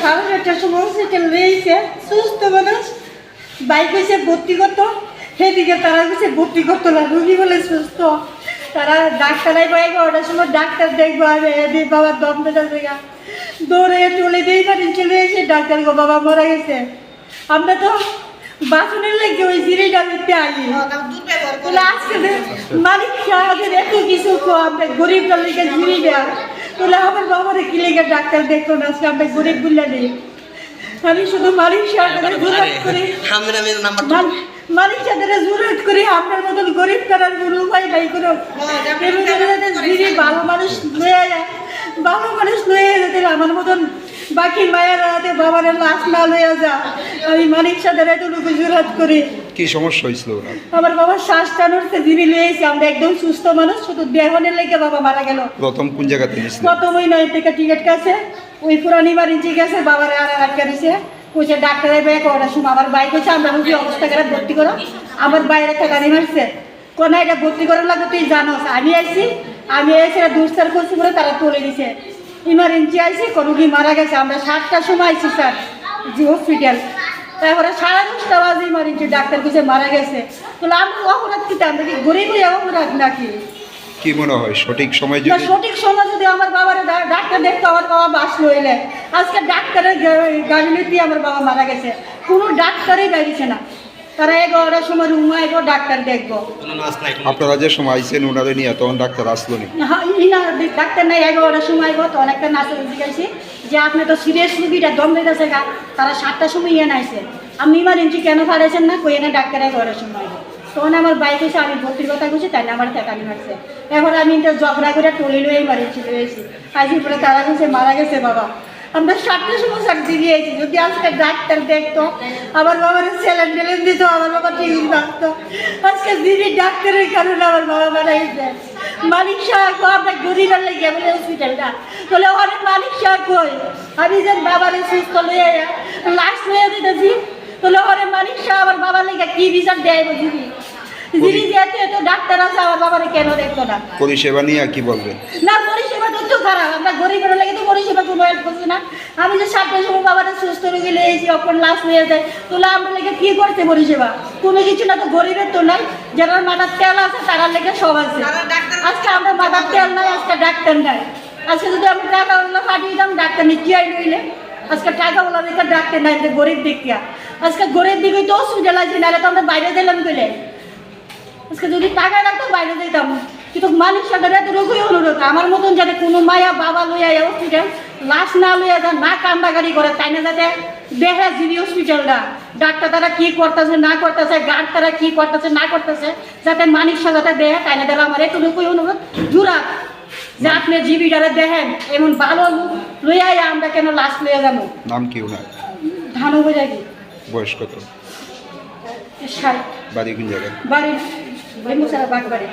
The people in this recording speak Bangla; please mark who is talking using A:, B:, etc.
A: 4:30টার সময় হসপিটাল রয়েছে সুস্থ মানুষ বাইক হয়েছে ভর্তি করতো সেদিকে তারা হচ্ছে ভর্তি করতো না রুগী বলে সুস্থ তারা ডাক্তার আইব 11টার সময় ডাক্তার দেখবো আমি এদিকে বাবার দম বেটার জায়গা দৌড়ে চলে দিয়ে বাড়ি চলে এসে ডাক্তার গো বাবা মারা গেছে আমরা তো বাসনের লেগে ওই জিরিটা নিতে আনি আজকে মালিক আমাদের এত কিছু আমরা গরিবটা লেগে জিরি দেওয়া তাহলে আমার বাবারে কি লেগে ডাক্তার দেখতো না আজকে আমরা গরিব বললে নেই আমি শুধু মালিক সাহেবের জুরাত করি মালিক সাহেবের জুরাত করি আপনার মতন গরিব তারার কোনো উপায় নাই কোনো জিরি ভালো মানুষ লয়ে যায় ভালো মানুষ লয়ে যেতে আমার মতন বাকি মায়ের হাতে বাবার লাশ না লইয়া যা আমি মালিক সাহেবের এতটুকু জুরাত করি
B: কি সমস্যা হয়েছিল
A: আমার বাবার শ্বাস টানোরতে জিবি লয়েছি আমরা একদম সুস্থ মানুষ শুধু দেহনের লেগে বাবা মারা গেল
B: প্রথম কোন জায়গাতে নিয়েছিল
A: প্রথম ওই 9 থেকে টিকিট কাছে ওই পুরানি বাড়ি গেছে বাবার আর আটকা দিছে কইছে ডাক্তারের ব্যাগ ওটার সময় আমার বাইক হচ্ছে আমরা রুগী অবস্থা করে ভর্তি করো আমার বাইরে টাকানি মারছে কোন এটা ভর্তি করার লাগে তুই জানোস আমি এসে দুঃসার করছি বলে তারা তুলে দিছে ইমার্জেন্সি আইসি রুগী মারা গেছে আমরা 7টার সময় আইসি স্যার জি হসপিটাল তারপরে 10:30 বাজে ইমার্জেন্সি ডাক্তার কিছু মারা গেছে তাহলে আমরা অপরাধ কি আমরা কি গরিব অপরাধ নাকি
B: কি মনে হয় সঠিক সময়
A: যদি আমার বাবার ডাক্তার দেখতো আমার বাবা বাঁচলো এলে আজকে ডাক্তারের গাড়িতে আমার বাবা মারা গেছে কোনো ডাক্তারই বেরিয়েছে না তারা 11টার সময় রুমে আইব ডাক্তার দেখবো
B: আপনারা যে সময় আইসেন ওনারে নিয়ে তখন ডাক্তার আসলো নি
A: ডাক্তার নাই 11টার সময় আইব তখন একটা নার্সের জিজ্ঞাসি যে আপনি তো সিরিয়াস রুগীটা দম দিতেছে গা তারা 7টার সময় আইছে আপনি ইমার্জেন্সি কেন পাঠাইছেন না কই এনে ডাক্তার 11টার সময় আইব তখন আমার বাইক এসে আমি ভর্তির কথা বলছি তাই না আমার টাকানি মারছে এখন আমি তো ঝগড়া করে টলি লয়ে মারিয়েছি রয়েছি আইসি পরে তারা গেছে মারা গেছে বাবা আমরা 7টার সময় সার্জি দিয়েছি যদি আজকে ডাক্তার দেখতো আমার বাবার স্যালাইন টেলেন দিত আমার বাবা টিভি বাঁচতো আজকে দিদি ডাক্তারের কারণে আমার বাবা মারা গেছে মালিক সাহেব আমরা গরিবের লেগে বলে হসপিটালটা তাহলে অনেক মালিক সাহেব কই আমি যেন বাবার সুস্থ লয়ে লাশ লয়ে দিতেছি তাহলে অনেক মালিক সাহেব আমার বাবার লেগে কি বিচার দেয় দিদি দিদি যেহেতু এত ডাক্তার আছে আমার বাবারে কেন দেখতো না
B: পরিষেবা নিয়ে কি বলবেন
A: না পরিষেবা তো খারাপ আমরা গরিবের লেগে তো পরিষেবা কোনো হেল্প করছি না আমি যে 7টার সময় বাবারে সুস্থ রোগী লেগেছি অপর লাশ হয়ে যায় তাহলে আমরা লেগে কি করতে পরিষেবা কোনো কিছু না তো গরিবের তো নাই যারা মাথার তেল আছে তারা লেগে সব আছে আজকে আমরা মাথার তেল নাই আজকে ডাক্তার নাই আজকে যদি আমি টাকাগুলো পাঠিয়ে দিতাম ডাক্তার নিচ্ছি আই নইলে আজকে টাকাগুলো দেখে ডাক্তার নাই গরিব দেখিয়া আজকে গরিব দিকে তো অসুবিধা লাগছে নাহলে তো আমরা বাইরে দিলাম গেলে আজকে যদি টাকা রাখতো বাইরে যেতাম কিন্তু মালিক সাহেবের এত রোগই অনুরোধ আমার মতন যাতে কোনো মায়া বাবা লইয়া হসপিটাল লাশ না লইয়া যান না কান্দাগাড়ি করে তাই না যাতে দেখে জিবি হসপিটালটা ডাক্তার তারা কী করতেছে না করতেছে গার্ড তারা কী করতেছে না করতেছে যাতে মালিক সাহেব যাতে দেখে তাই না তারা আমার এতটুকুই অনুরোধ জুরা যে আপনি জিবিটারে দেখেন এমন ভালো লইয়া আমরা কেন লাশ লইয়া যাবো
B: নাম কি ওনার
A: ধানু বোঝা কি
B: বয়স কত
A: বাড়ি
B: কোন জায়গায়
A: বাড়ি মুসারা বাগ বাড়ি